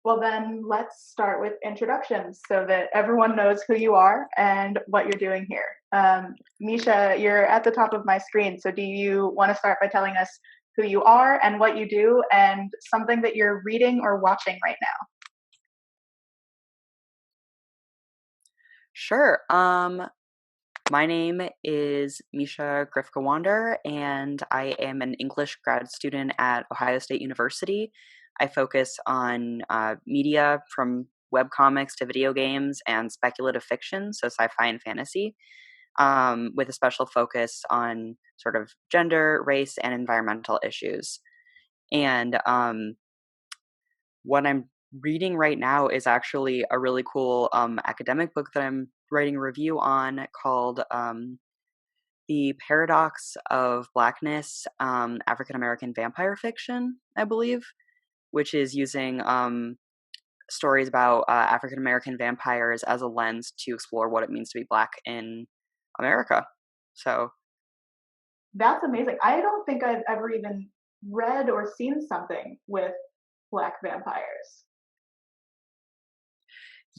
Well, then let's start with introductions so that everyone knows who you are and what you're doing here. Misha, you're at the top of my screen. So do you want to start by telling us who you are and what you do and something that you're reading or watching right now? Sure. My name is Misha Grifka Wander, and I am an English grad student at Ohio State University. I focus on media from webcomics to video games and speculative fiction, so sci-fi and fantasy, with a special focus on sort of gender, race, and environmental issues. And what I'm reading right now is actually a really cool academic book that I'm writing a review on called The Paradox of Blackness, African American Vampire Fiction, I believe, which is using stories about African American vampires as a lens to explore what it means to be Black in America. So That's amazing. I don't think I've ever even read or seen something with Black vampires.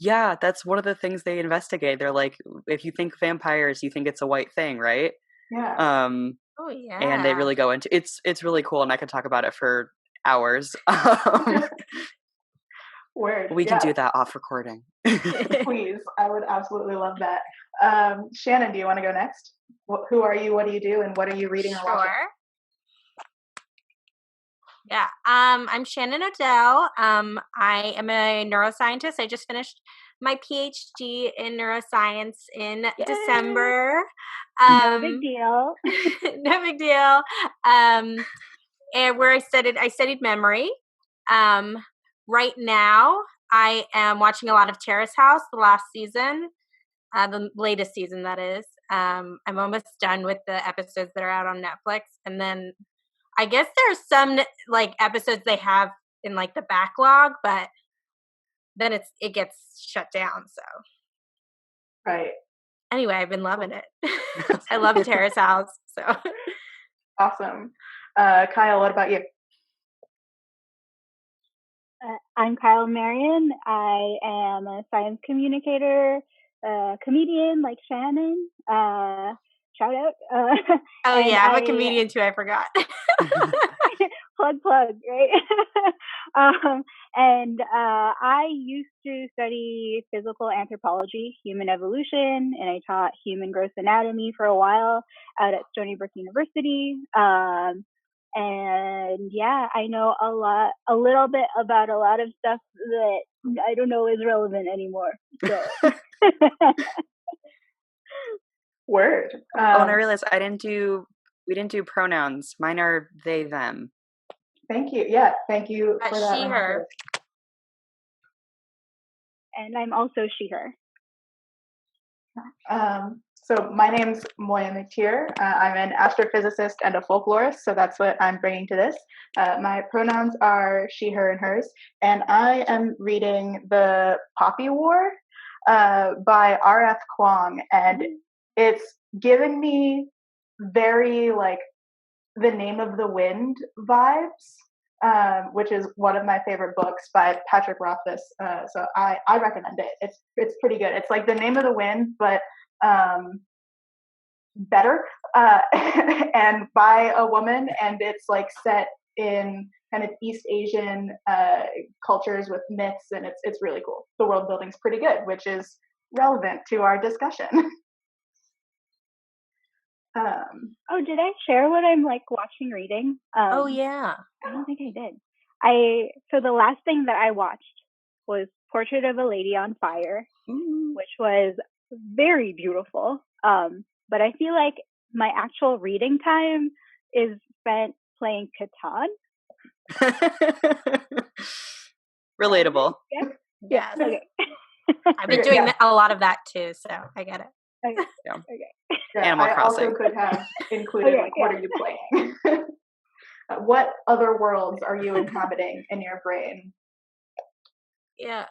yeah, that's one of the things they investigate. They're like, if you think vampires, you think it's a white thing, right? Yeah. Um, Oh and they yeah. really go into it's really cool, and I could talk about it for hours. Word. We can Yeah. do that off recording. Please. I would absolutely love that. Shannon, do you want to go next? Who are you? What do you do? And what are you reading or watching? Sure. Yeah. I'm Shannon Odell. I am a neuroscientist. I just finished my PhD in neuroscience in December. No big deal. No big deal. And where I studied memory. Right now, I am watching a lot of Terrace House, the last season, the latest season, that is. I'm almost done with the episodes that are out on Netflix, and then I guess there's some like episodes they have in like the backlog, but then it gets shut down. So Right. Anyway, I've been loving it. I love Terrace House. So awesome. Kyle, what about you? I'm Marian. I am a science communicator, comedian like Shannon. Shout out. Oh yeah, I'm a comedian too. I forgot. plug, right? And I used to study physical anthropology, human evolution, and I taught human gross anatomy for a while out at Stony Brook University. And yeah, I know a little bit about a lot of stuff that I don't know is relevant anymore. So. Word. And I realized we didn't do pronouns. Mine are they, them. Thank you. Yeah, thank you for that. She, her. And I'm also she, her. So my name's Moiya McTier. I'm an astrophysicist and a folklorist, so that's what I'm bringing to this. My pronouns are she, her, and hers, and I am reading The Poppy War by R.F. Kuang, and it's giving me very like The Name of the Wind vibes, which is one of my favorite books by Patrick Rothfuss. So I recommend it. It's pretty good. It's like The Name of the Wind, but better, and by a woman, and it's like set in kind of East Asian cultures with myths, and it's really cool. The world building's pretty good, which is relevant to our discussion. Oh, did I share what I'm like watching, reading? Oh yeah. I don't think I did. So the last thing that I watched was Portrait of a Lady on Fire, which was very beautiful. But I feel like my actual reading time is spent playing Catan. Relatable. Yeah. Okay. I've been doing a lot of that too, so I get it. Okay. Yeah. Okay. Yeah, Animal Crossing. I also could have included what are you playing? What other worlds are you inhabiting in your brain? Yeah.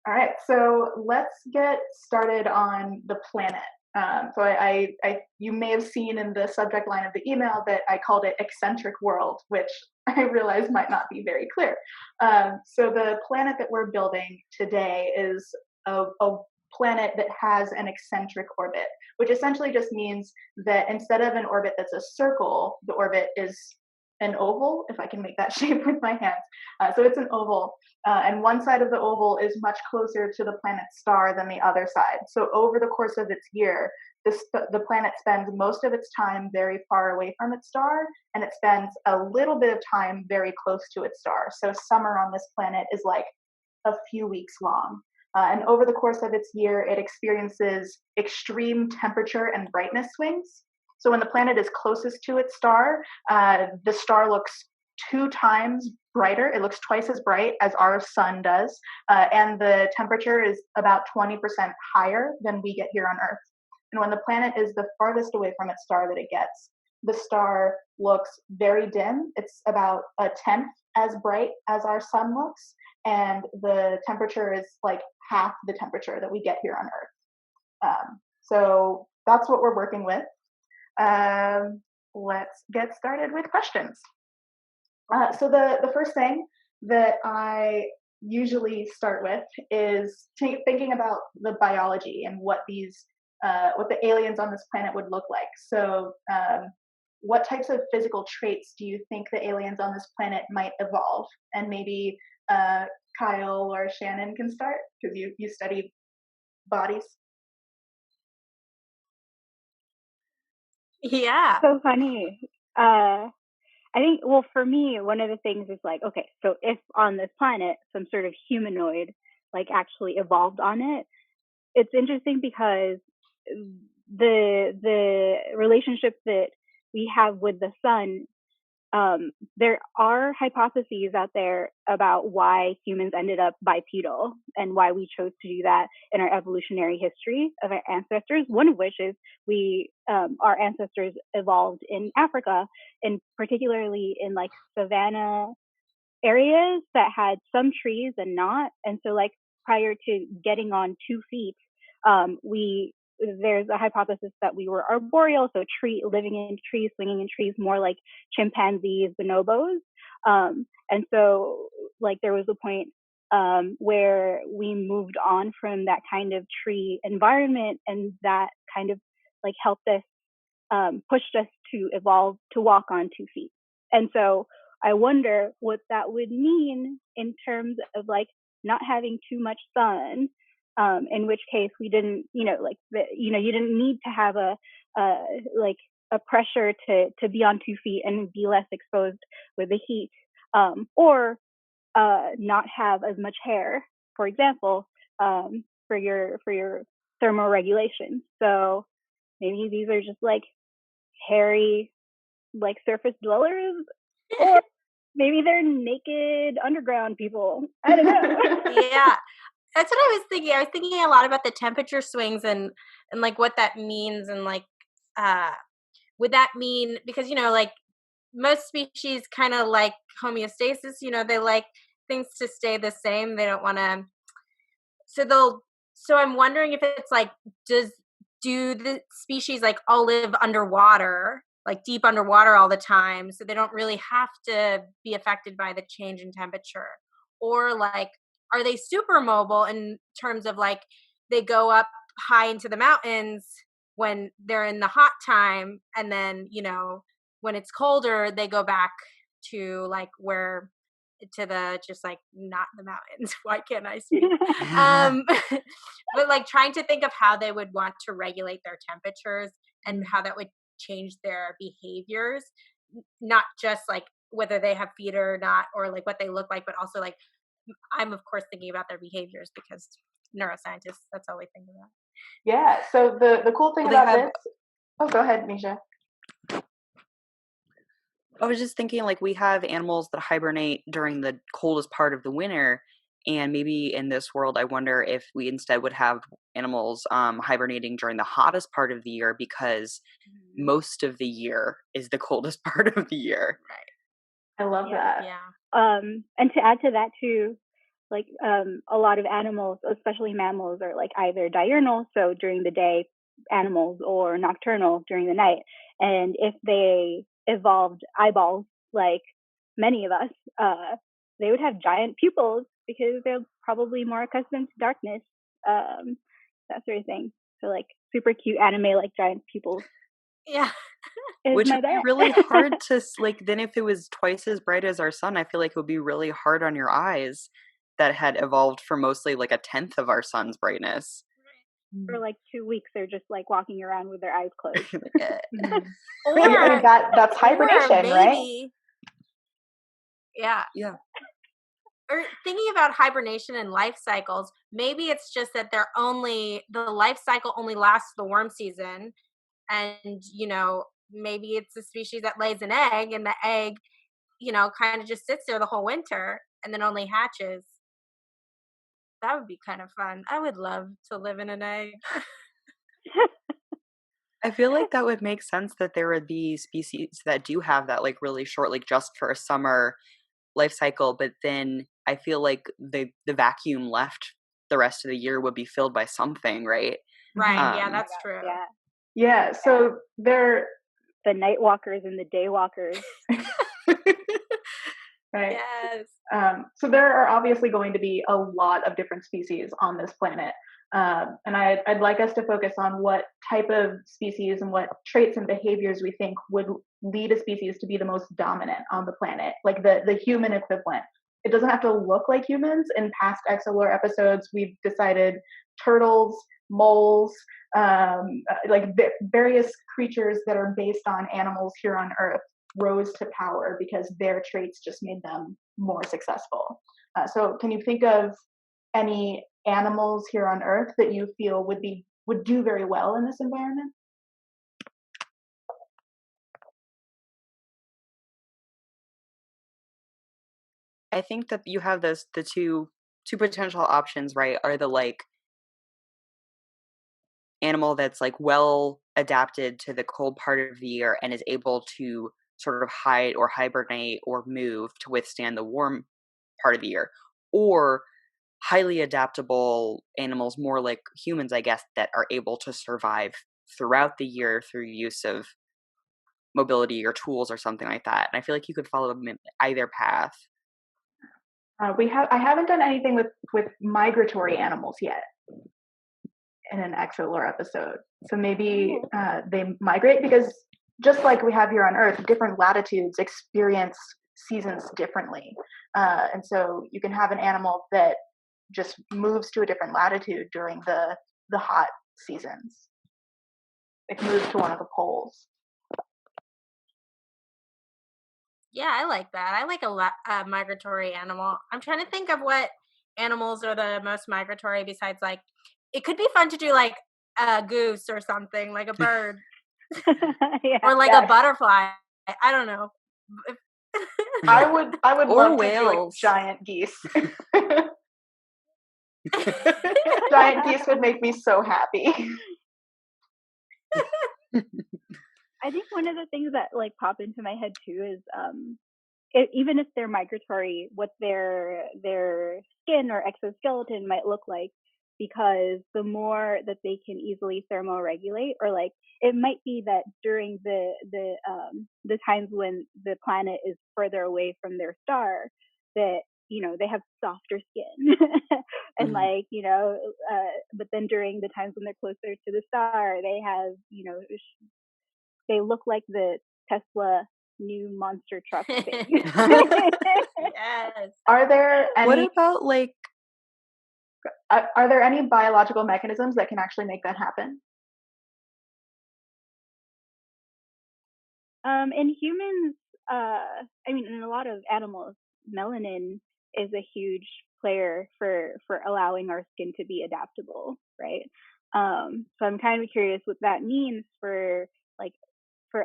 All right, so let's get started on the planet. So I you may have seen in the subject line of the email that I called it Eccentric World, which I realize might not be very clear. So the planet that we're building today is a planet that has an eccentric orbit, which essentially just means that instead of an orbit that's a circle, the orbit is an oval, if I can make that shape with my hands. So it's an oval, and one side of the oval is much closer to the planet's star than the other side. So over the course of its year, the planet spends most of its time very far away from its star, and it spends a little bit of time very close to its star. So summer on this planet is like a few weeks long. And over the course of its year, it experiences extreme temperature and brightness swings. So when the planet is closest to its star, the star looks 2 times brighter. It looks twice as bright as our sun does. And the temperature is about 20% higher than we get here on Earth. And when the planet is the farthest away from its star that it gets, the star looks very dim. It's about 1/10 as bright as our sun looks. And the temperature is like half the temperature that we get here on Earth. So that's what we're working with. Let's get started with questions. So the first thing that I usually start with is thinking about the biology and what the aliens on this planet would look like. So what types of physical traits do you think the aliens on this planet might evolve? And maybe Kyle or Shannon can start, because you study bodies. Yeah. So funny. I think, well, for me, one of the things is like, okay, so if on this planet some sort of humanoid like actually evolved on it, it's interesting because the relationship that we have with the sun, there are hypotheses out there about why humans ended up bipedal and why we chose to do that in our evolutionary history of our ancestors. One of which is our ancestors evolved in Africa, and particularly in like savanna areas that had some trees and not. And so like prior to getting on 2 feet, there's a hypothesis that we were arboreal, so living in trees, swinging in trees, more like chimpanzees, bonobos. And so like there was a point where we moved on from that kind of tree environment, and that kind of like helped us, pushed us to evolve to walk on 2 feet. And so I wonder what that would mean in terms of like not having too much sun. In which case we didn't, you didn't need to have a pressure to be on 2 feet and be less exposed with the heat, or not have as much hair, for example, for your thermoregulation. So maybe these are just like hairy, like surface dwellers, or maybe they're naked underground people. I don't know. Yeah. That's what I was thinking. I was thinking a lot about the temperature swings and like what that means, and like would that mean, because like most species kind of like homeostasis, they like things to stay the same. They don't want to. So I'm wondering if it's like, do the species like all live underwater, like deep underwater all the time, so they don't really have to be affected by the change in temperature, or like, are they super mobile in terms of like they go up high into the mountains when they're in the hot time, and then when it's colder they go back to like to the just like not the mountains. Why can't I speak? But like trying to think of how they would want to regulate their temperatures and how that would change their behaviors, not just like whether they have feet or not, or like what they look like, but also like I'm of course thinking about their behaviors because neuroscientists, that's all we think about. Yeah. So the cool thing about this. Oh, go ahead, Misha. I was just thinking, like, we have animals that hibernate during the coldest part of the winter, and maybe in this world, I wonder if we instead would have animals hibernating during the hottest part of the year, because most of the year is the coldest part of the year. Right. I love that. Yeah. And to add to that too, like a lot of animals, especially mammals, are like either diurnal, so during the day, animals, or nocturnal during the night. And if they evolved eyeballs like many of us, they would have giant pupils because they're probably more accustomed to darkness, that sort of thing. So like super cute anime like giant pupils. Yeah. Which would be really hard to, like, then if it was twice as bright as our sun, I feel like it would be really hard on your eyes that had evolved for mostly like a tenth of our sun's brightness. For like 2 weeks, they're just like walking around with their eyes closed. Or that's hibernation, right? Yeah. Yeah. Or thinking about hibernation and life cycles, maybe it's just that the life cycle only lasts the warm season, and maybe it's a species that lays an egg, and the egg kind of just sits there the whole winter and then only hatches. That would be kind of fun. I would love to live in an egg. I feel like that would make sense that there would be species that do have that like really short, like just for a summer life cycle, but then I feel like the vacuum left the rest of the year would be filled by something, right? Right. Yeah, that's true. Yeah. So they're the night walkers and the day walkers. Right. Yes. So there are obviously going to be a lot of different species on this planet. And I'd like us to focus on what type of species and what traits and behaviors we think would lead a species to be the most dominant on the planet, like the human equivalent. It doesn't have to look like humans. In past ExoLore episodes, we've decided turtles, moles, like various creatures that are based on animals here on Earth rose to power because their traits just made them more successful. So can you think of any animals here on Earth that you feel would do very well in this environment? I think that you have the two potential options, right? Are the like animal that's like well adapted to the cold part of the year and is able to sort of hide or hibernate or move to withstand the warm part of the year, or highly adaptable animals, more like humans, I guess, that are able to survive throughout the year through use of mobility or tools or something like that. And I feel like you could follow either path. I haven't done anything with migratory animals yet in an ExoLore episode. So maybe they migrate, because just like we have here on Earth, different latitudes experience seasons differently. And so you can have an animal that just moves to a different latitude during the hot seasons. It can move to one of the poles. Yeah, I like that. I like a migratory animal. I'm trying to think of what animals are the most migratory besides, like, it could be fun to do like a goose or something, like a bird. Or like a butterfly. I don't know. I would or love whales. to do like giant geese. Giant geese would make me so happy. I think one of the things that like pop into my head too is even if they're migratory, what their skin or exoskeleton might look like, because the more that they can easily thermoregulate, or like it might be that during the times when the planet is further away from their star, that they have softer skin and like but then during the times when they're closer to the star, they have they look like the Tesla new monster truck thing. Yes. Are there any? What about like? Are there any biological mechanisms that can actually make that happen? In humans, I mean, in a lot of animals, melanin is a huge player for allowing our skin to be adaptable, right? So I'm kind of curious what that means for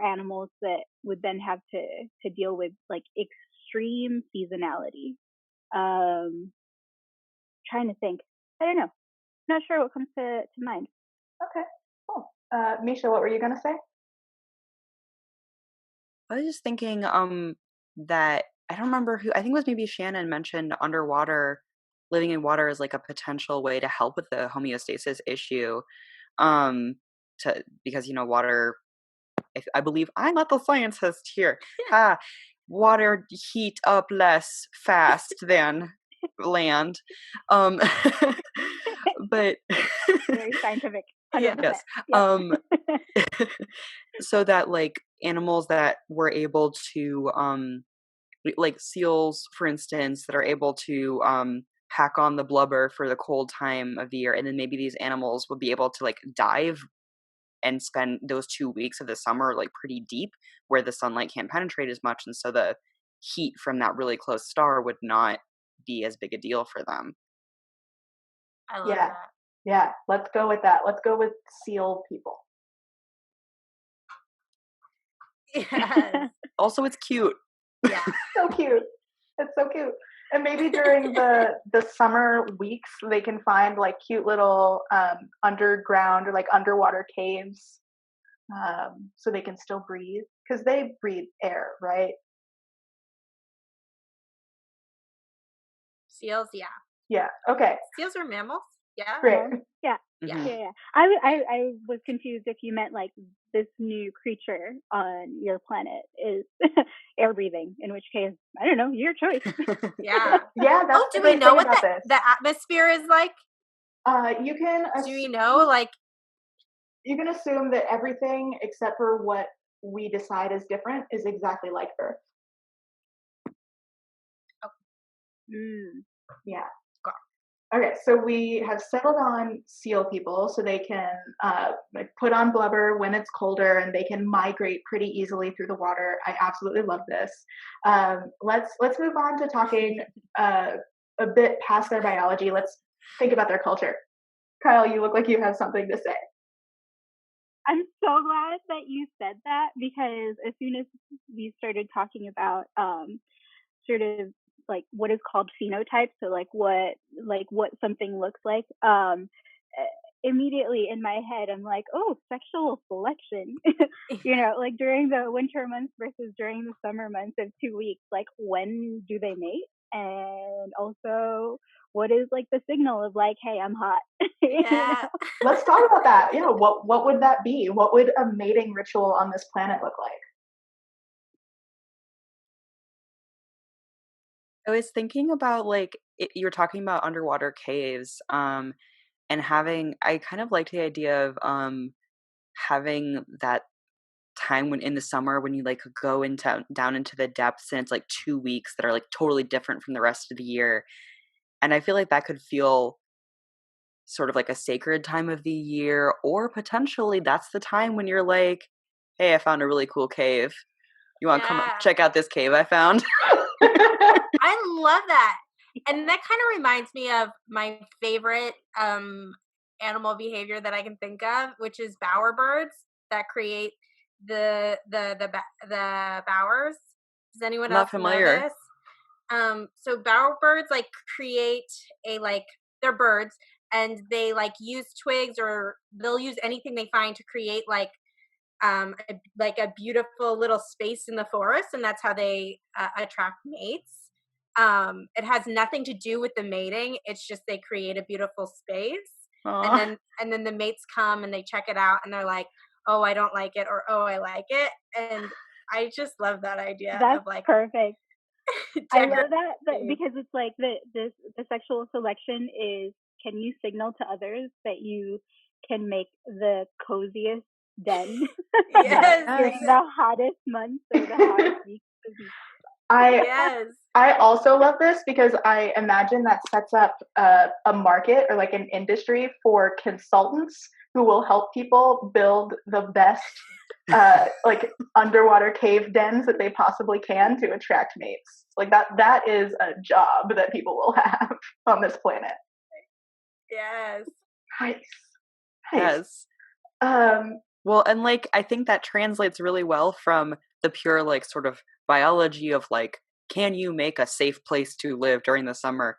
animals that would then have to deal with like extreme seasonality. Trying to think. I don't know. Not sure what comes to mind. Okay, cool. Misha, what were you gonna say? I was just thinking that I don't remember who, I think it was maybe Shannon mentioned underwater, living in water is like a potential way to help with the homeostasis issue. Because water, I believe I'm not the scientist here. water heat up less fast than land. But very scientific. 100%. yes. Yep. So that like animals that were able to like seals, for instance, that are able to pack on the blubber for the cold time of the year, and then maybe these animals would be able to like dive and spend those 2 weeks of the summer like pretty deep where the sunlight can't penetrate as much, and so the heat from that really close star would not be as big a deal for them. I love that. Yeah, let's go with that. Let's go with seal people. Yes. Also, it's cute. Yeah. So cute. It's so cute. And maybe during the summer weeks, they can find like cute little underground or like underwater caves, so they can still breathe, because they breathe air, right? Seals, yeah. Yeah. Okay. Seals are mammals. Yeah. Great. Yeah. Mhm. Yeah. I was confused if you meant like this new creature on your planet is air breathing, in which case, I don't know, your choice. Yeah. Yeah. That's Oh, the do we great know thing what about this. the atmosphere is like? You can Do we know, like, you can assume that everything except for what we decide is different is exactly like Earth. Yeah. Okay, so we have settled on seal people, so they can like put on blubber when it's colder, and they can migrate pretty easily through the water. I absolutely love this. Let's move on to talking a bit past their biology. Let's think about their culture. Kyle, you look like you have something to say. I'm so glad that you said that, because as soon as we started talking about sort of like what is called phenotype, so like what something looks like, immediately in my head I'm like, oh, sexual selection. Like during the winter months versus during the summer months of 2 weeks, like when do they mate, and also what is like the signal of like, hey, I'm hot. yeah. Let's talk about that. Yeah, what would that be? What would a mating ritual on this planet look like? I was thinking about like you were talking about underwater caves, and I kind of liked the idea of having that time when in the summer when you like go into down into the depths, and it's like 2 weeks that are like totally different from the rest of the year, and I feel like that could feel sort of like a sacred time of the year, or potentially that's the time when you're like, hey, I found a really cool cave. You want to come check out this cave I found? I love that. And that kind of reminds me of my favorite animal behavior that I can think of, which is bowerbirds that create the bowers. Does anyone else know this? So bowerbirds like create they're birds, and they like use twigs, or they'll use anything they find to create like a beautiful little space in the forest, and that's how they attract mates. It has nothing to do with the mating. It's just they create a beautiful space. Aww. and then the mates come and they check it out, and they're like, oh, I don't like it, or oh, I like it. And I just love that idea. That's of like perfect. I love that because it's like the sexual selection is, can you signal to others that you can make the coziest den yes. the hottest months or the hottest weeks of the I also love this because I imagine that sets up a market or like an industry for consultants who will help people build the best like underwater cave dens that they possibly can to attract mates. Like that is a job that people will have on this planet. Yes. Nice. Yes. Well, and like I think that translates really well from the pure like sort of biology of like, can you make a safe place to live during the summer,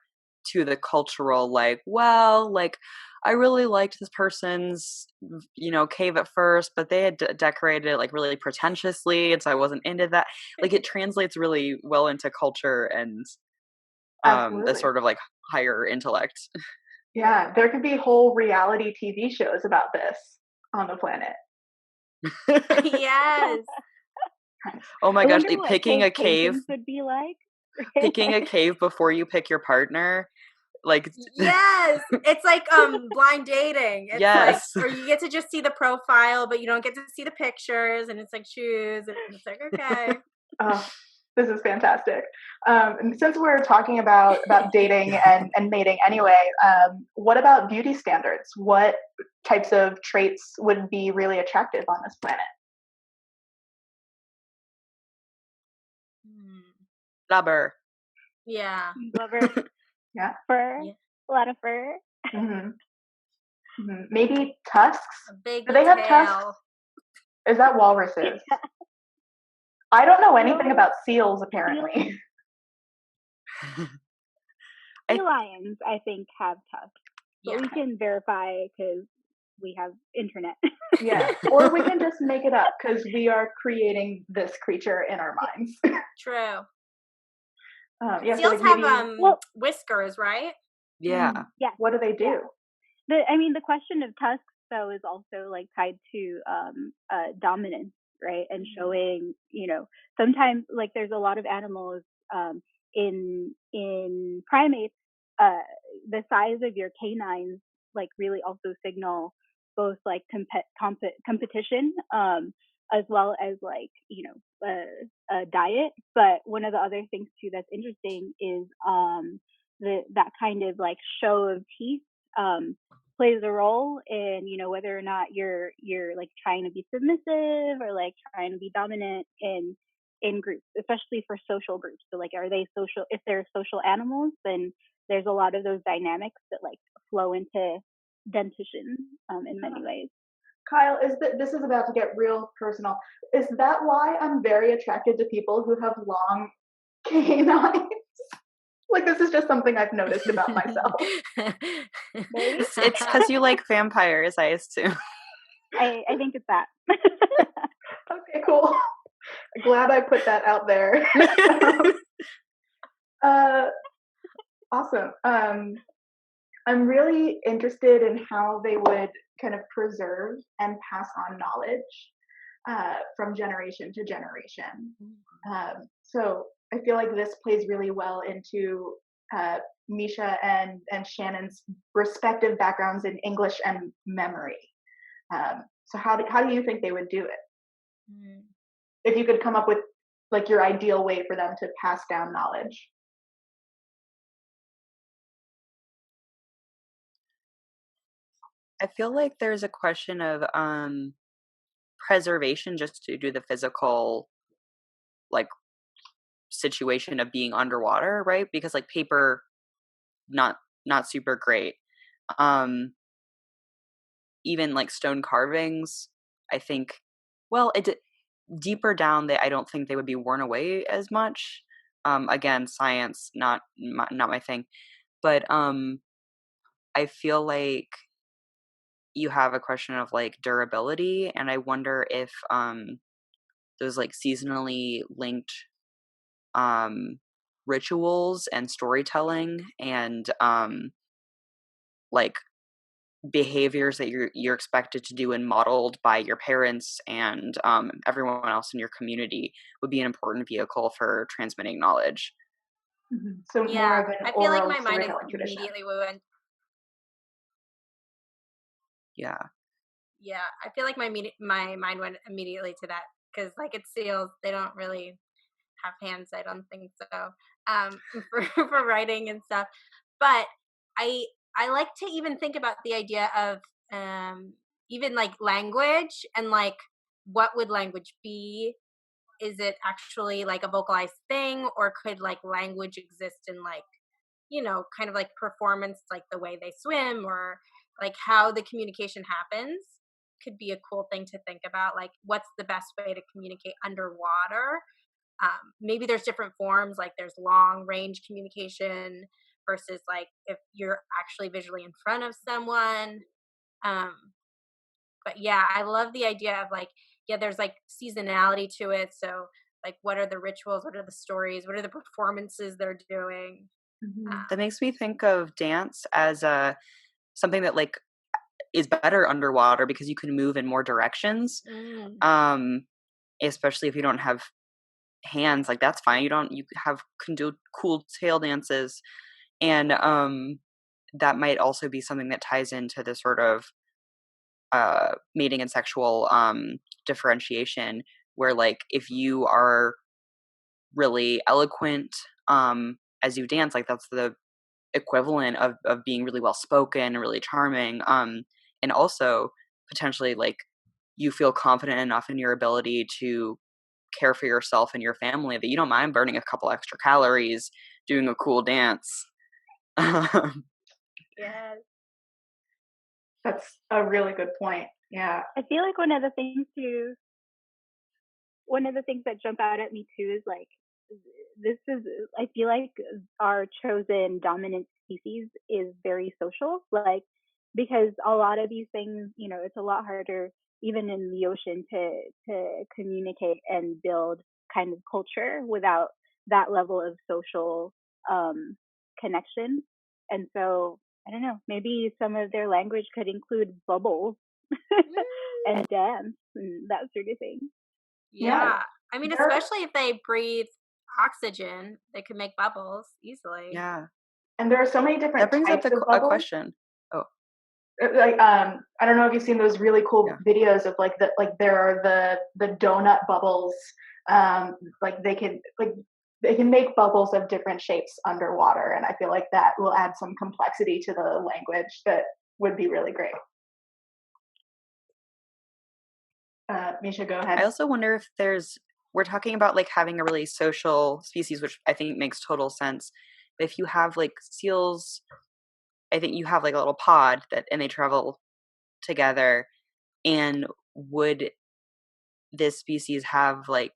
to the cultural like, well, like I really liked this person's cave at first, but they had decorated it like really pretentiously, and so I wasn't into that. Like it translates really well into culture and the sort of like higher intellect. Yeah, there could be whole reality TV shows about this on the planet. Yes. Oh my I gosh, wonder like what picking those a cave, paintings would be like. picking a cave before you pick your partner, like Yes, it's like blind dating. It's like, yes. or you get to just see the profile, but you don't get to see the pictures, and it's like choose, and it's like okay. Oh, this is fantastic. And since we're talking about dating and mating anyway, what about beauty standards? What types of traits would be really attractive on this planet? Blubber. Yeah. Blubber. Yeah. Fur. Yeah. A lot of fur. Mm-hmm. Mm-hmm. Maybe tusks. A big Do they have tail. tusks? Is that walruses? I don't know anything about seals, apparently. Sea lions, I think, have tusks. But Yeah. we can verify because we have internet. Yeah. Or we can just make it up because we are creating this creature in our minds. True. Yeah, Seals so like have whiskers, right? Yeah. Yes. What do they do? Yeah. The question of tusks though is also like tied to dominance, right? And showing, sometimes like there's a lot of animals in primates, the size of your canines like really also signal both like competition as well as like a diet. But one of the other things too that's interesting is that kind of like show of teeth plays a role in whether or not you're like trying to be submissive or like trying to be dominant in groups, especially for social groups. So like, are they social? If they're social animals, then there's a lot of those dynamics that like flow into dentition in many ways. Kyle, this is about to get real personal. Is that why I'm very attracted to people who have long canines? Like, this is just something I've noticed about myself. It's because you like vampires, I assume. I think it's that. Okay, cool. Glad I put that out there. Awesome. I'm really interested in how they would kind of preserve and pass on knowledge from generation to generation. So I feel like this plays really well into Misha and Shannon's respective backgrounds in English and memory. So how do you think they would do it? If you could come up with like your ideal way for them to pass down knowledge. I feel like there's a question of preservation just to do the physical like situation of being underwater, right? Because like paper not super great. Even like stone carvings, I think deeper down I don't think they would be worn away as much. Again, science not my thing. But I feel like you have a question of like durability, and I wonder if those like seasonally linked rituals and storytelling and like behaviors that you're expected to do and modeled by your parents and everyone else in your community would be an important vehicle for transmitting knowledge. Mm-hmm. So yeah, more of an I feel like my mind tradition. immediately went. Yeah, I feel like my mind went immediately to that because like it's seals, they don't really have hands. I don't think so for writing and stuff. But I like to even think about the idea of even like language and like what would language be? Is it actually like a vocalized thing, or could like language exist in like kind of like performance, like the way they swim or like how the communication happens? Could be a cool thing to think about, like what's the best way to communicate underwater. Maybe there's different forms, like there's long range communication versus like if you're actually visually in front of someone. But yeah, I love the idea of like, there's like seasonality to it. So like, what are the rituals? What are the stories? What are the performances they're doing? That makes me think of dance as something that like is better underwater because you can move in more directions. Especially if you don't have hands, like that's fine. You can do cool tail dances. And that might also be something that ties into the sort of mating and sexual differentiation, where like if you are really eloquent as you dance, like that's the equivalent of being really well spoken and really charming, and also potentially like you feel confident enough in your ability to care for yourself and your family that you don't mind burning a couple extra calories doing a cool dance. Yes. That's a really good point. Yeah. I feel like one of the things that jump out at me too is like, I feel like our chosen dominant species is very social, like, because a lot of these things, it's a lot harder even in the ocean to communicate and build kind of culture without that level of social connection. And so I don't know, maybe some of their language could include bubbles and dance and that sort of thing. Yeah. I mean, especially if they breathe oxygen, they could make bubbles easily. Yeah. And there are so many different That brings up types of bubbles. a question. Oh. Like I don't know if you've seen those really cool videos of like there are the donut bubbles. Like they can make bubbles of different shapes underwater, and I feel like that will add some complexity to the language that would be really great. Misha, go ahead. I also wonder if we're talking about like having a really social species, which I think makes total sense. But if you have like seals, I think you have like a little pod and they travel together. And would this species have like,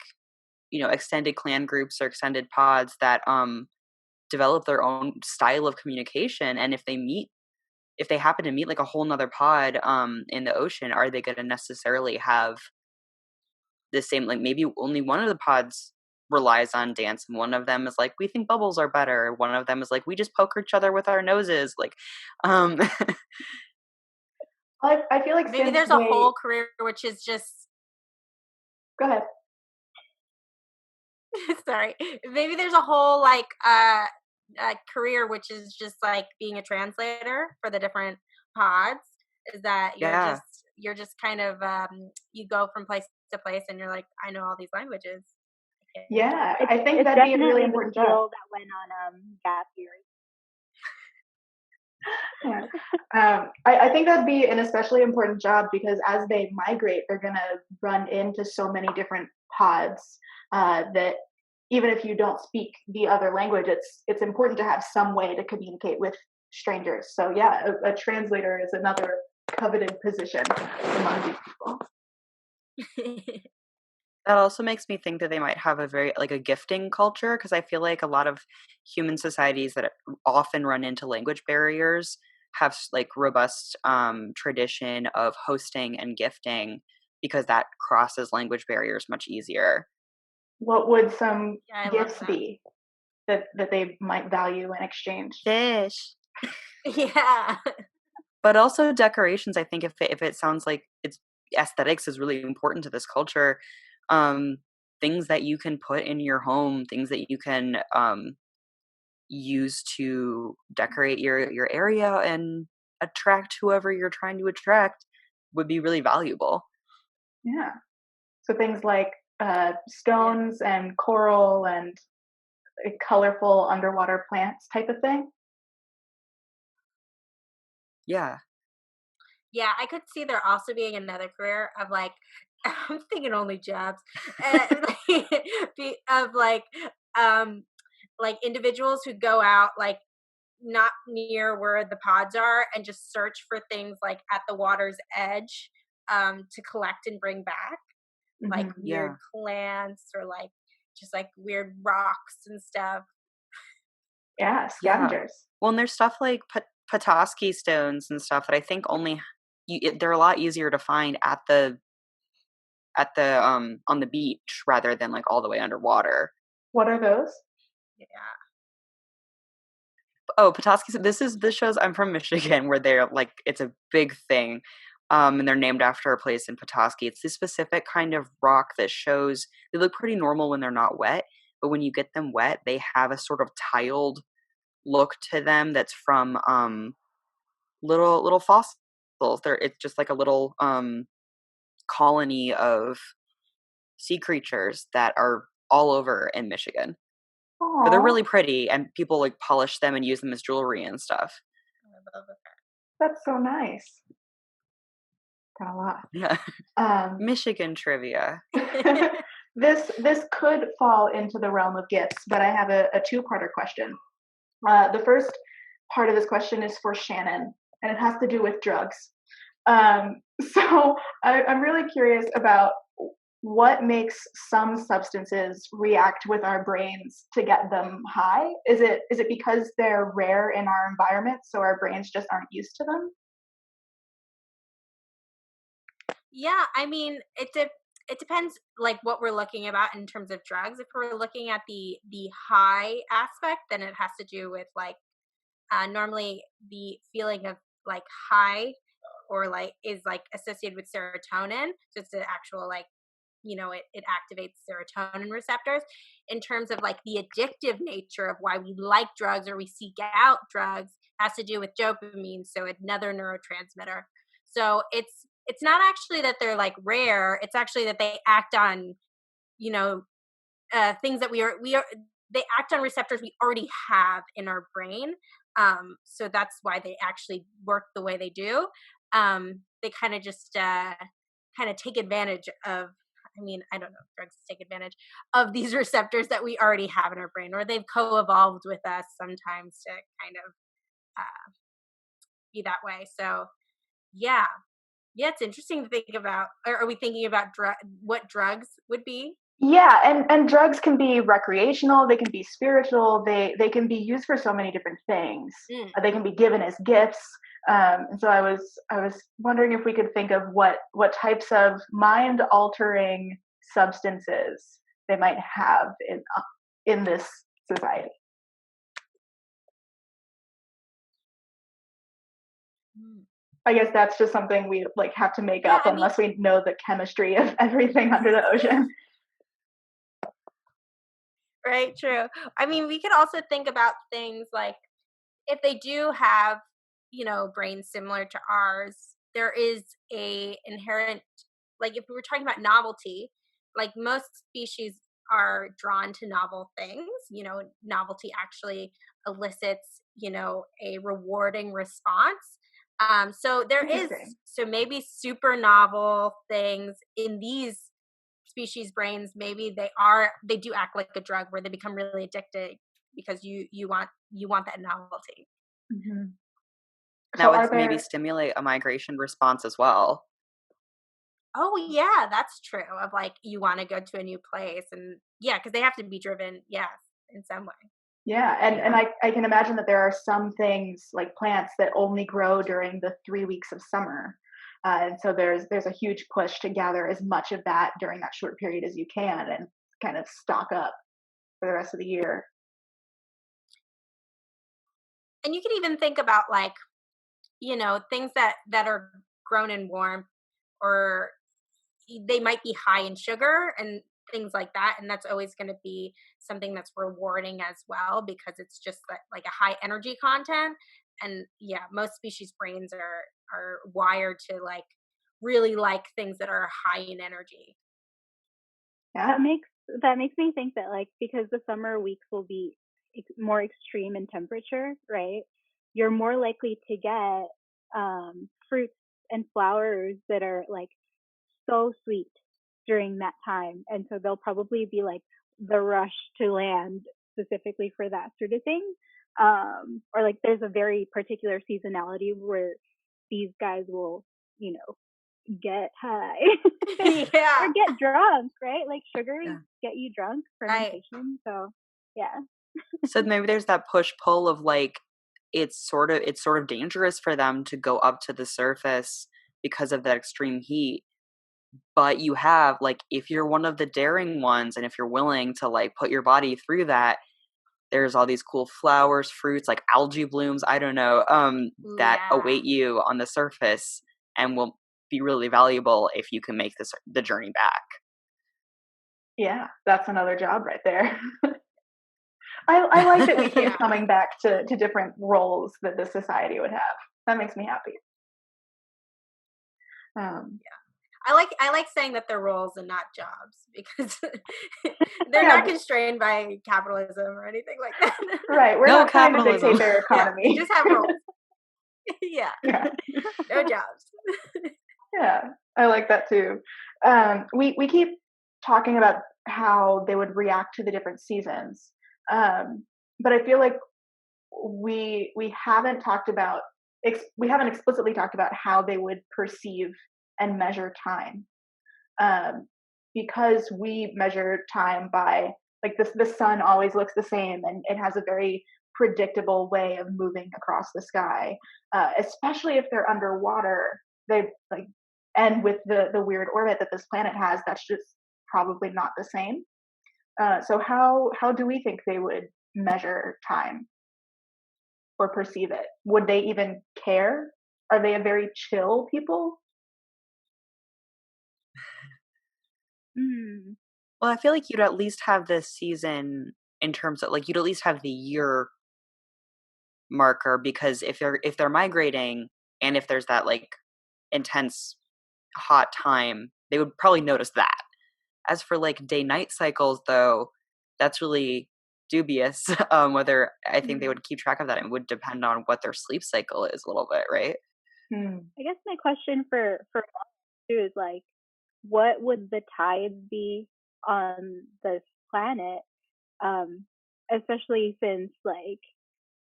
extended clan groups or extended pods that develop their own style of communication? And if they happen to meet like a whole nother pod in the ocean, are they going to necessarily have the same, like maybe only one of the pods relies on dance and one of them is like, we think bubbles are better. One of them is like, we just poke each other with our noses. Like, I feel like maybe there's a whole career which is just. Go ahead. Sorry. Maybe there's a whole like career which is just like being a translator for the different pods. Is that you're just kind of you go from place to place and you're like, I know all these languages. Yeah, I think that'd be a really important job. That went on gap years. Yeah. I think that'd be an especially important job because as they migrate, they're going to run into so many different pods that even if you don't speak the other language, it's important to have some way to communicate with strangers. So yeah, a translator is another coveted position among these people. That also makes me think that they might have a very like a gifting culture, because I feel like a lot of human societies that often run into language barriers have like robust tradition of hosting and gifting, because that crosses language barriers much easier. What would some gifts be that they might value in exchange? Fish. Yeah. But also decorations. I think if it sounds like it's aesthetics is really important to this culture. Things that you can put in your home, things that you can use to decorate your area and attract whoever you're trying to attract would be really valuable. Yeah. So things like stones and coral and colorful underwater plants type of thing. Yeah. Yeah, I could see there also being another career of like, I'm thinking only jobs, of like individuals who go out like not near where the pods are and just search for things like at the water's edge to collect and bring back, like weird plants or like just like weird rocks and stuff. Yeah, scavengers. Yeah. Well, and there's stuff like Petoskey stones and stuff that I think they're a lot easier to find at the on the beach rather than like all the way underwater. What are those? Yeah. Oh, Petoskey. This shows I'm from Michigan, where they're like it's a big thing. And they're named after a place in Petoskey. It's this specific kind of rock that shows, they look pretty normal when they're not wet, but when you get them wet, they have a sort of tiled look to them that's from little fossils. It's just like a little colony of sea creatures that are all over in Michigan. But they're really pretty, and people like polish them and use them as jewelry and stuff. I love it. That's so nice. Got a lot. Yeah. Michigan trivia. This could fall into the realm of gifts, but I have a two-parter question. The first part of this question is for Shannon, and it has to do with drugs. So I'm really curious about what makes some substances react with our brains to get them high. Is it because they're rare in our environment, so our brains just aren't used to them? Yeah, I mean, it depends like what we're looking about in terms of drugs. If we're looking at the high aspect, then it has to do with like normally the feeling of like high or like is like associated with serotonin. So it's the actual like, you know, it activates serotonin receptors. In terms of like the addictive nature of why we like drugs or we seek out drugs has to do with dopamine, so another neurotransmitter. So it's not actually that they're like rare, it's actually that they act on, you know, things that they act on receptors we already have in our brain. So that's why they actually work the way they do. They kind of just kind of take advantage of, I mean, I don't know if drugs take advantage of these receptors that we already have in our brain, or they've co-evolved with us sometimes to kind of be that way. So yeah, it's interesting to think about. Are we thinking about what drugs would be? Yeah, and drugs can be recreational, they can be spiritual, they can be used for so many different things. They can be given as gifts. And so I was wondering if we could think of what types of mind altering substances they might have in this society. I guess that's just something we like have to make up unless we know the chemistry of everything under the ocean. Right, true. I mean, we could also think about things like if they do have, you know, brains similar to ours, there is a inherent, like if we were talking about novelty, like most species are drawn to novel things, you know, novelty actually elicits, you know, a rewarding response. So there is, so maybe super novel things in these species brains, maybe they do act like a drug where they become really addicted because you want that novelty. Mm-hmm. That would maybe stimulate a migration response as well. Oh yeah, that's true. Of like you want to go to a new place, and yeah, because they have to be driven, in some way. Yeah, and I can imagine that there are some things like plants that only grow during the 3 weeks of summer. And so there's a huge push to gather as much of that during that short period as you can and kind of stock up for the rest of the year. And you can even think about like, you know, things that are grown in warmth, or they might be high in sugar and things like that. And that's always going to be something that's rewarding as well, because it's just like a high energy content. And yeah, most species brains are wired to like really like things that are high in energy. Yeah, that makes me think that like because the summer weeks will be more extreme in temperature, right? You're more likely to get fruits and flowers that are like so sweet during that time, and so they'll probably be like the rush to land specifically for that sort of thing. Or like there's a very particular seasonality where these guys will, you know, get high or get drunk, right? Like sugars get you drunk, fermentation. Right. So yeah. So maybe there's that push-pull of like it's sort of dangerous for them to go up to the surface because of that extreme heat. But you have like, if you're one of the daring ones and if you're willing to like put your body through that, there's all these cool flowers, fruits, like algae blooms, I don't know, that await you on the surface and will be really valuable if you can make the journey back. Yeah, that's another job right there. I like that we keep coming back to different roles that the society would have. That makes me happy. I like saying that they're roles and not jobs, because they're not constrained by capitalism or anything like that. Right, we're not trying to dictate their economy. You just have roles. Yeah. No jobs. Yeah, I like that too. We keep talking about how they would react to the different seasons, but I feel like we haven't talked about we haven't explicitly talked about how they would perceive and measure time, because we measure time by, like, the sun always looks the same, and it has a very predictable way of moving across the sky, especially if they're underwater. They like, and with the weird orbit that this planet has, that's just probably not the same. So how do we think they would measure time or perceive it? Would they even care? Are they a very chill people? Well, I feel like you'd at least have this season in terms of, like, you'd at least have the year marker, because if they're migrating, and if there's that, like, intense hot time, they would probably notice that. As for, like, day-night cycles, though, that's really dubious. Whether I think they would keep track of that, and would depend on what their sleep cycle is a little bit, right? I guess my question for too is, like, what would the tides be on this planet? Especially since, like,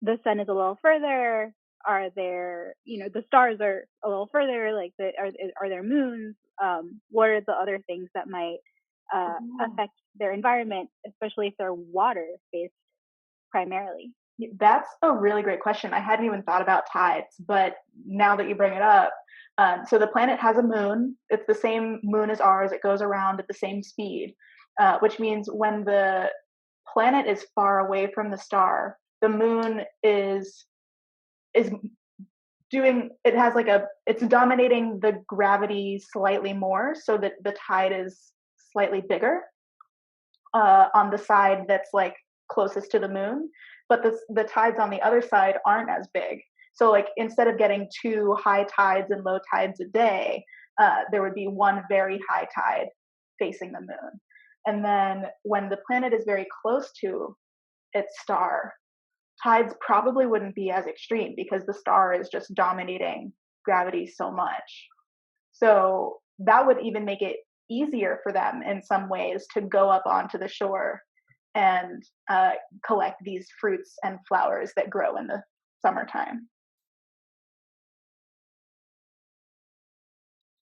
the sun is a little further. Are there, the stars are a little further? Like, are there moons? What are the other things that might affect their environment, especially if they're water-based primarily? That's a really great question. I hadn't even thought about tides, but now that you bring it up, so the planet has a moon. It's the same moon as ours. It goes around at the same speed, which means when the planet is far away from the star, the moon is doing, it has like it's dominating the gravity slightly more, so that the tide is slightly bigger on the side that's, like, closest to the moon, but the tides on the other side aren't as big. So, like, instead of getting 2 high tides and low tides a day, there would be one very high tide facing the moon. And then when the planet is very close to its star, tides probably wouldn't be as extreme, because the star is just dominating gravity so much. So that would even make it easier for them in some ways to go up onto the shore and collect these fruits and flowers that grow in the summertime.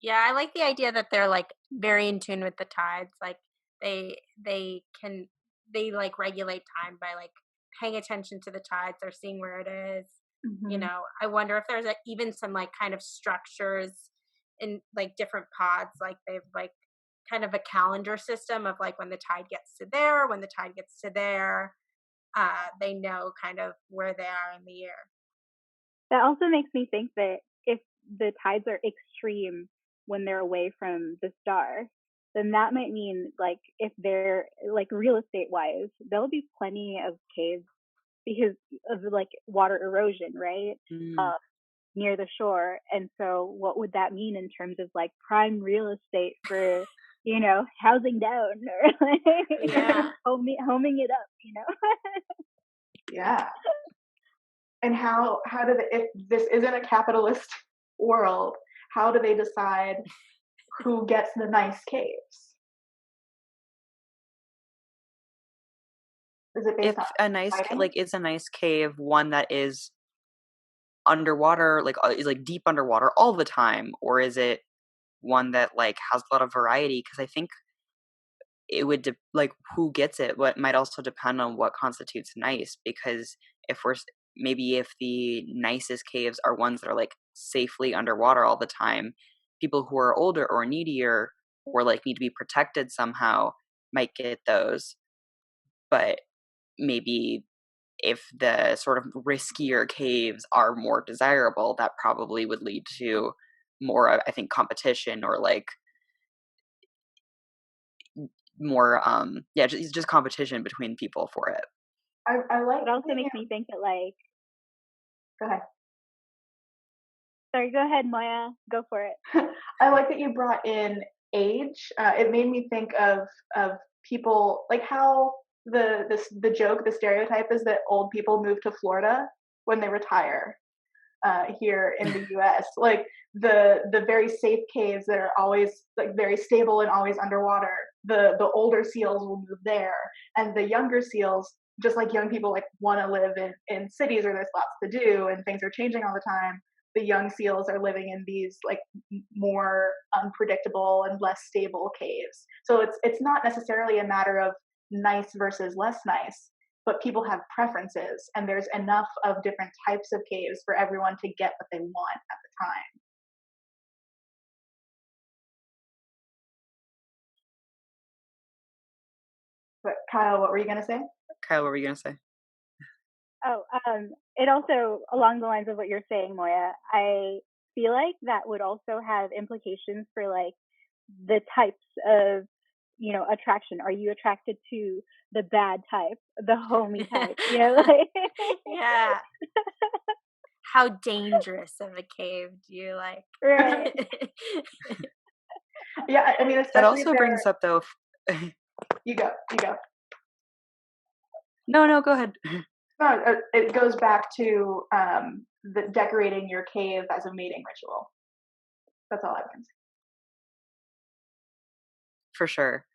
Yeah, I like the idea that they're, like, very in tune with the tides. Like, they like regulate time by, like, paying attention to the tides or seeing where it is. I wonder if there's even some, like, kind of structures in, like, different pods. Like, they've, like, kind of a calendar system of, like, when the tide gets to there, when the tide gets to there, they know kind of where they are in the year. That also makes me think that if the tides are extreme when they're away from the star, then that might mean, like, if they're, like, real estate wise, there'll be plenty of caves because of, like, water erosion, right? Near the shore. And so what would that mean in terms of, like, prime real estate for, housing down, or, like, homing it up, Yeah. And how do they, if this isn't a capitalist world, how do they decide who gets the nice caves? Is it based on a nice is a nice cave one that is underwater, like, is, like, deep underwater all the time, or is it one that, like, has a lot of variety? Because I think it would like, who gets it, what might also depend on what constitutes nice, because if the nicest caves are ones that are, like, safely underwater all the time, people who are older or needier, or, like, need to be protected somehow, might get those. But maybe if the sort of riskier caves are more desirable, that probably would lead to more, I think, competition or like more, just competition between people for it. I like it also makes me think that like, go ahead. Sorry, go ahead, Moiya. Go for it. I like that you brought in age. It made me think of people, like how the joke, the stereotype is that old people move to Florida when they retire here in the U.S. Like the very safe caves that are always like very stable and always underwater. The older seals will move there, and the younger seals, just like young people, like want to live in cities where there's lots to do and things are changing all the time. The young seals are living in these like more unpredictable and less stable caves. So it's not necessarily a matter of nice versus less nice, but people have preferences, and there's enough of different types of caves for everyone to get what they want at the time. But Kyle, what were you gonna say? Kyle, what were you gonna say? Oh, it also, along the lines of what you're saying, Moiya, I feel like that would also have implications for like the types of, attraction. Are you attracted to the bad type, the homey type? Like yeah. How dangerous of a cave do you like? Right. Yeah, I mean, especially that also brings up though. You go. No, go ahead. No, it goes back to the decorating your cave as a mating ritual. That's all I can say. For sure.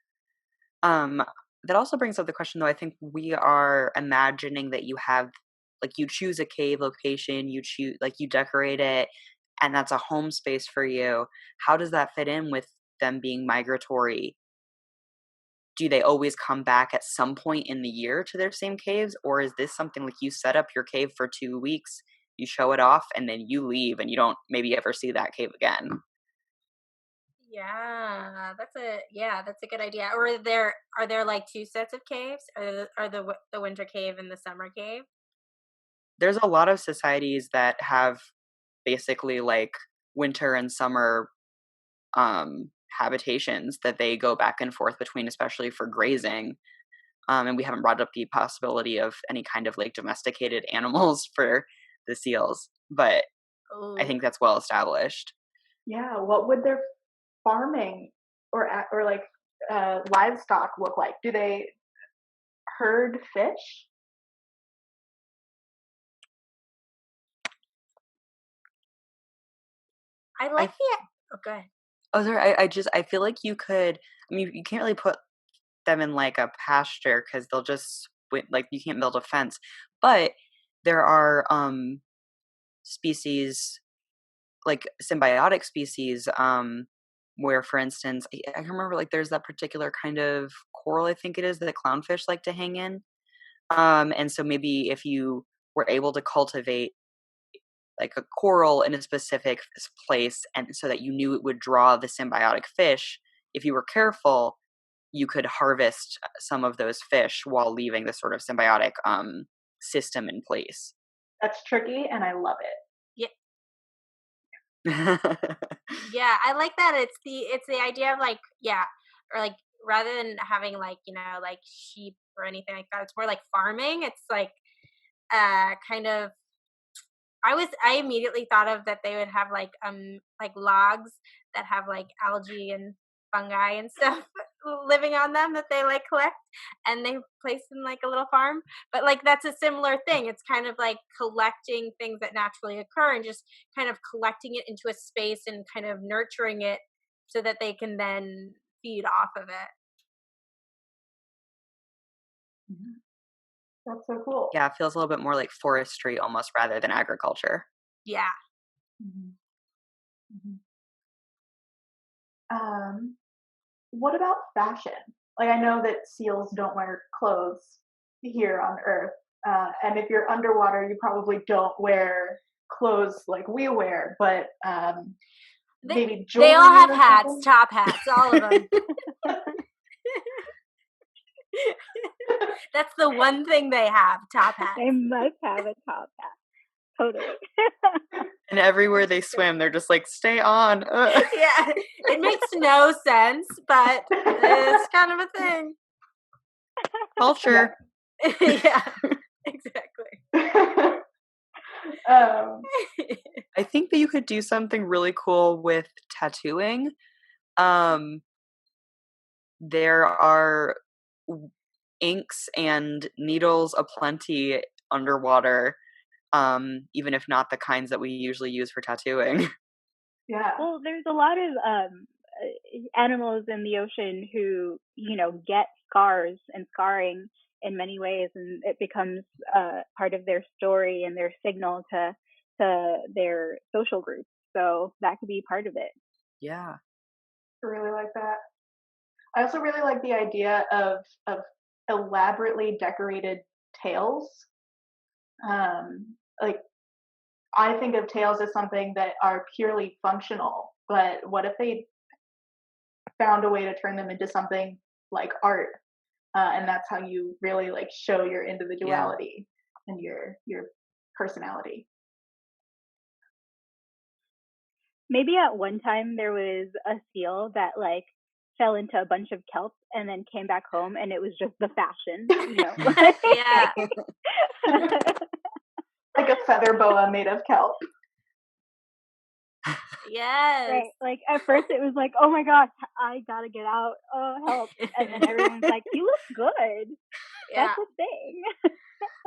That also brings up the question, though. I think we are imagining that you have, like, you choose a cave location, you decorate it, and that's a home space for you. How does that fit in with them being migratory? Do they always come back at some point in the year to their same caves, or is this something like you set up your cave for 2 weeks, you show it off, and then you leave, and you don't maybe ever see that cave again? Yeah, that's a good idea. Or are there like two sets of caves? Are the winter cave and the summer cave? There's a lot of societies that have basically like winter and summer habitations that they go back and forth between, especially for grazing. And we haven't brought up the possibility of any kind of like domesticated animals for the seals, but I think that's well established. Yeah, what would their farming or like livestock look like? Do they herd fish? I like oh, go ahead. Oh, sorry. I feel like you could. I mean, you can't really put them in like a pasture because they'll just like you can't build a fence. But there are species like symbiotic species where, for instance, I can remember like there's that particular kind of coral, I think it is, that clownfish like to hang in. And so maybe if you were able to cultivate like a coral in a specific place, and so that you knew it would draw the symbiotic fish, if you were careful, you could harvest some of those fish while leaving this sort of symbiotic system in place. That's tricky, and I love it. Yeah, I like that. It's the idea of like, or like rather than having like, like sheep or anything like that, it's more like farming. It's like kind of I immediately thought of that they would have like logs that have like algae and fungi and stuff living on them that they like collect and they place in like a little farm. But like that's a similar thing. It's kind of like collecting things that naturally occur and just kind of collecting it into a space and kind of nurturing it so that they can then feed off of it. Mm-hmm. That's so cool. Yeah, it feels a little bit more like forestry almost rather than agriculture. Yeah. Mm-hmm. What about fashion? Like, I know that seals don't wear clothes here on Earth, and if you're underwater, you probably don't wear clothes like we wear, but maybe jewelry. They all have hats, top hats, all of them. That's the one thing they have, top hats. They must have a top hat. Totally. And everywhere they swim, they're just like, stay on. Yeah, it makes no sense, but it's kind of a thing. Culture. Yeah, exactly. I think that you could do something really cool with tattooing. There are inks and needles aplenty underwater, even if not the kinds that we usually use for tattooing. Yeah. Well, there's a lot of animals in the ocean who, get scars and scarring in many ways, and it becomes part of their story and their signal to their social group. So that could be part of it. Yeah. I really like that. I also really like the idea of elaborately decorated tails. Like, I think of tails as something that are purely functional, but what if they found a way to turn them into something like art? And that's how you really like show your individuality and your personality. Maybe at one time there was a seal that like fell into a bunch of kelp and then came back home and it was just the fashion, Yeah. Like a feather boa made of kelp. Yes. Right. Like at first it was like, oh my gosh, I gotta get out. Oh, help. And then everyone's like, you look good. Yeah. That's a thing.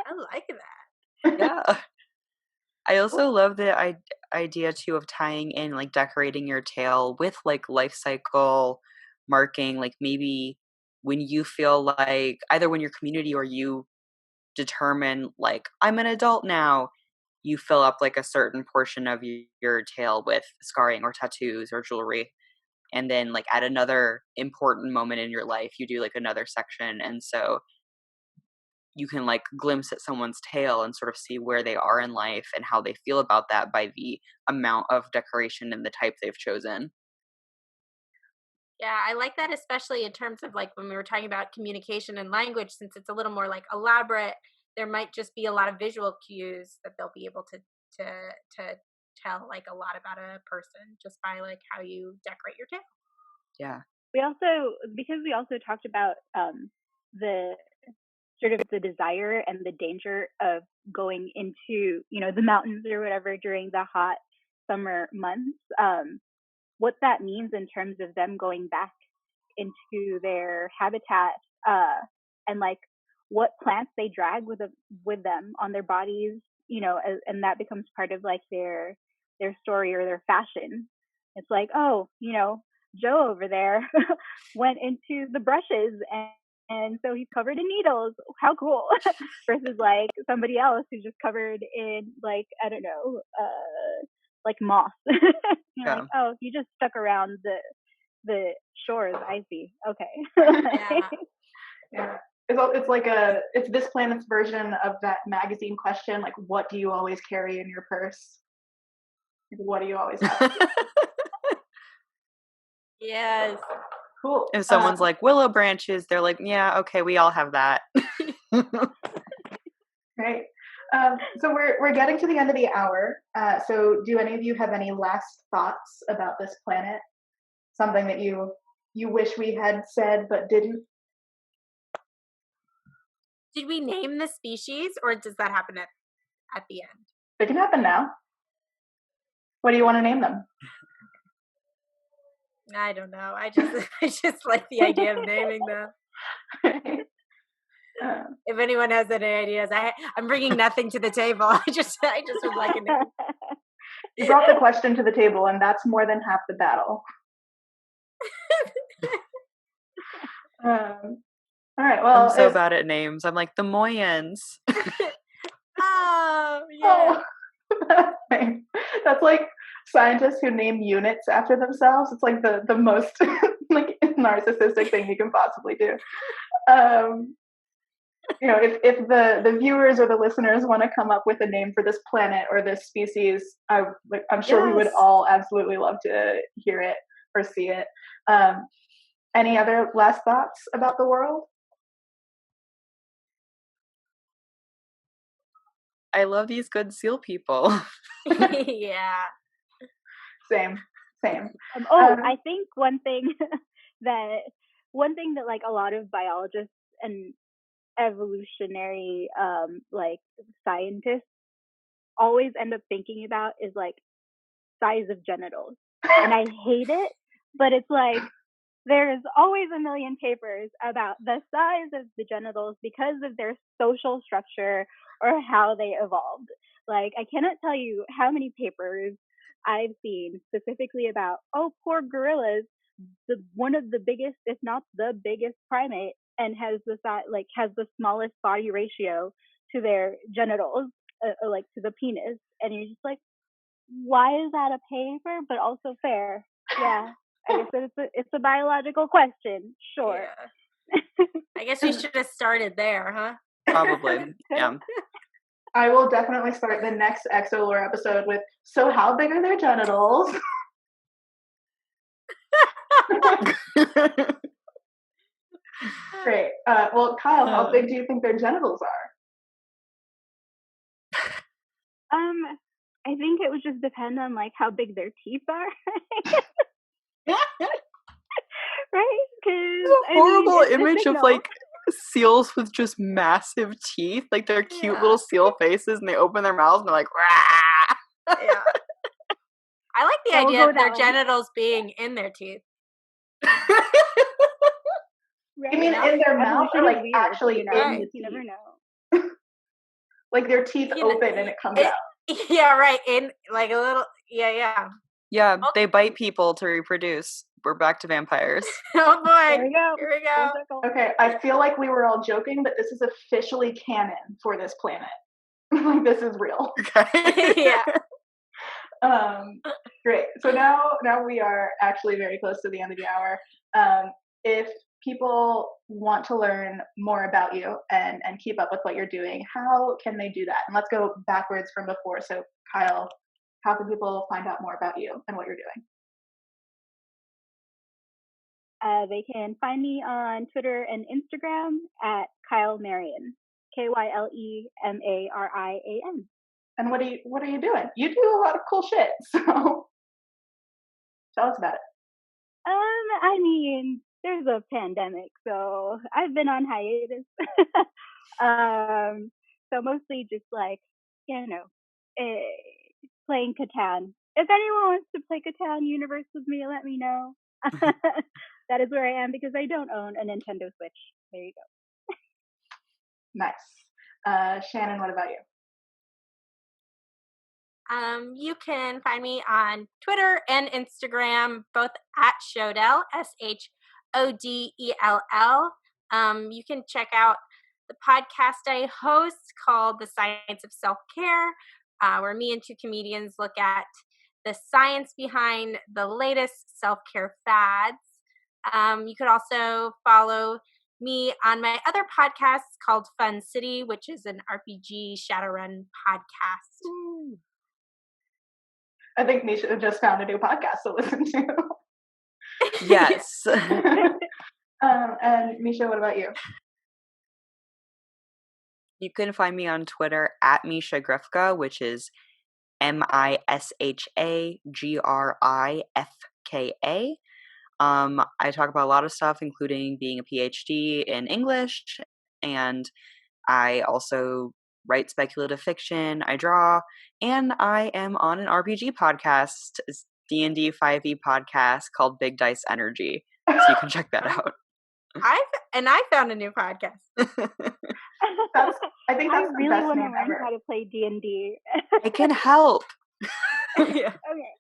I like that. Yeah. I also love the idea too of tying in like decorating your tail with like life cycle marking, like maybe when you feel like either when your community or you determine like I'm an adult now, you fill up like a certain portion of your tail with scarring or tattoos or jewelry, and then like at another important moment in your life you do like another section, and so you can like glimpse at someone's tail and sort of see where they are in life and how they feel about that by the amount of decoration and the type they've chosen. Yeah, I like that, especially in terms of like when we were talking about communication and language, since it's a little more like elaborate, there might just be a lot of visual cues that they'll be able to tell like a lot about a person just by like how you decorate your tail. Yeah. We also talked about the sort of the desire and the danger of going into, the mountains or whatever during the hot summer months, what that means in terms of them going back into their habitat, and like what plants they drag with them on their bodies, and that becomes part of like their story or their fashion. It's like, oh, Joe over there went into the brushes and so he's covered in needles. How cool. Versus like somebody else who's just covered in like, I don't know, like moss. Like, oh, you just stuck around the shores. I see. Okay. Yeah. It's this planet's version of that magazine question, like, what do you always carry in your purse? What do you always have? Yes. Cool. If someone's like willow branches, they're like, yeah, okay, we all have that. Great. So we're getting to the end of the hour. So do any of you have any last thoughts about this planet? Something that you wish we had said but didn't? Did we name the species, or does that happen at the end? It can happen now. What do you want to name them? I don't know. I just like the idea of naming them. If anyone has any ideas, I'm bringing nothing to the table. I just would like a name. You brought the question to the table, and that's more than half the battle. All right. Well, I'm so bad at names. I'm like the Moyans. Oh yeah. Oh, that's like scientists who name units after themselves. It's like the most like narcissistic thing you can possibly do. If the viewers or the listeners want to come up with a name for this planet or this species, I'm sure we would all absolutely love to hear it or see it. Any other last thoughts about the world? I love these good seal people. Yeah. Same. I think one thing that like a lot of biologists and evolutionary like scientists always end up thinking about is like size of genitals. And I hate it, but it's like there's always a million papers about the size of the genitals because of their social structure or how they evolved. Like, I cannot tell you how many papers I've seen specifically about, poor gorillas, one of the biggest, if not the biggest primate, and has the smallest body ratio to their genitals, like to the penis. And you're just like, why is that a paper? But also fair. Yeah. I guess it's a biological question. Sure. Yeah. I guess we should have started there, huh? Probably. Yeah. I will definitely start the next ExoLore episode with, so how big are their genitals? Great. Well, Kyle, how big do you think their genitals are? I think it would just depend on like how big their teeth are. Right? Because a horrible image of like seals with just massive teeth, like their cute little seal faces, and they open their mouths and they're like, rah! Yeah. I like the idea of their genitals being in their teeth. Right? You mean in their mouth or like actually in the teeth? You never know. Like their teeth open and it comes out. Yeah, right. In like a little, yeah. Yeah, they bite people to reproduce. We're back to vampires. Oh boy. Here we go. Here we go. Okay, I feel like we were all joking, but this is officially canon for this planet. Like this is real. Okay. Yeah. Great. So now we are actually very close to the end of the hour. If people want to learn more about you and keep up with what you're doing, how can they do that? And let's go backwards from before. So Kyle, how can people find out more about you and what you're doing? They can find me on Twitter and Instagram at Kyle Marian, KyleMarian. And what are you doing? You do a lot of cool shit. So tell us about it. I mean, there's a pandemic, so I've been on hiatus. So mostly just like, playing Catan. If anyone wants to play Catan Universe with me, let me know. That is where I am because I don't own a Nintendo Switch. There you go. Nice. Shannon, what about you? You can find me on Twitter and Instagram, both at Shodell, SHODELL. You can check out the podcast I host called The Science of Self-Care, where me and two comedians look at the science behind the latest self-care fads. You could also follow me on my other podcast called Fun City, which is an RPG Shadowrun podcast. Ooh. I think Misha just found a new podcast to listen to. Yes. And Misha, what about you? You can find me on Twitter at Misha Grifka, which is MISHAGRIFKA. I talk about a lot of stuff, including being a PhD in English, and I also write speculative fiction, I draw, and I am on an RPG podcast, D&D 5e podcast called Big Dice Energy, so you can check that out. I found a new podcast. I think that's I really want to learn ever. how to play D&D. I can help. Yeah. Okay.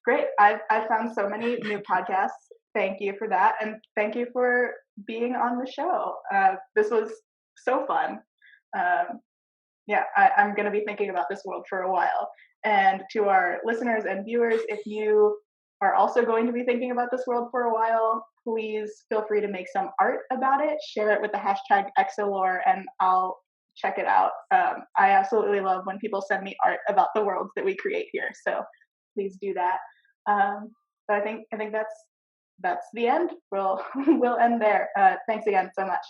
Great. I've found so many new podcasts. Thank you for that, and thank you for being on the show. This was so fun. I'm going to be thinking about this world for a while. And to our listeners and viewers, if you are also going to be thinking about this world for a while, please feel free to make some art about it. Share it with the hashtag ExoLore, and I'll check it out. I absolutely love when people send me art about the worlds that we create here. So please do that. But I think that's the end. We'll end there. Thanks again so much.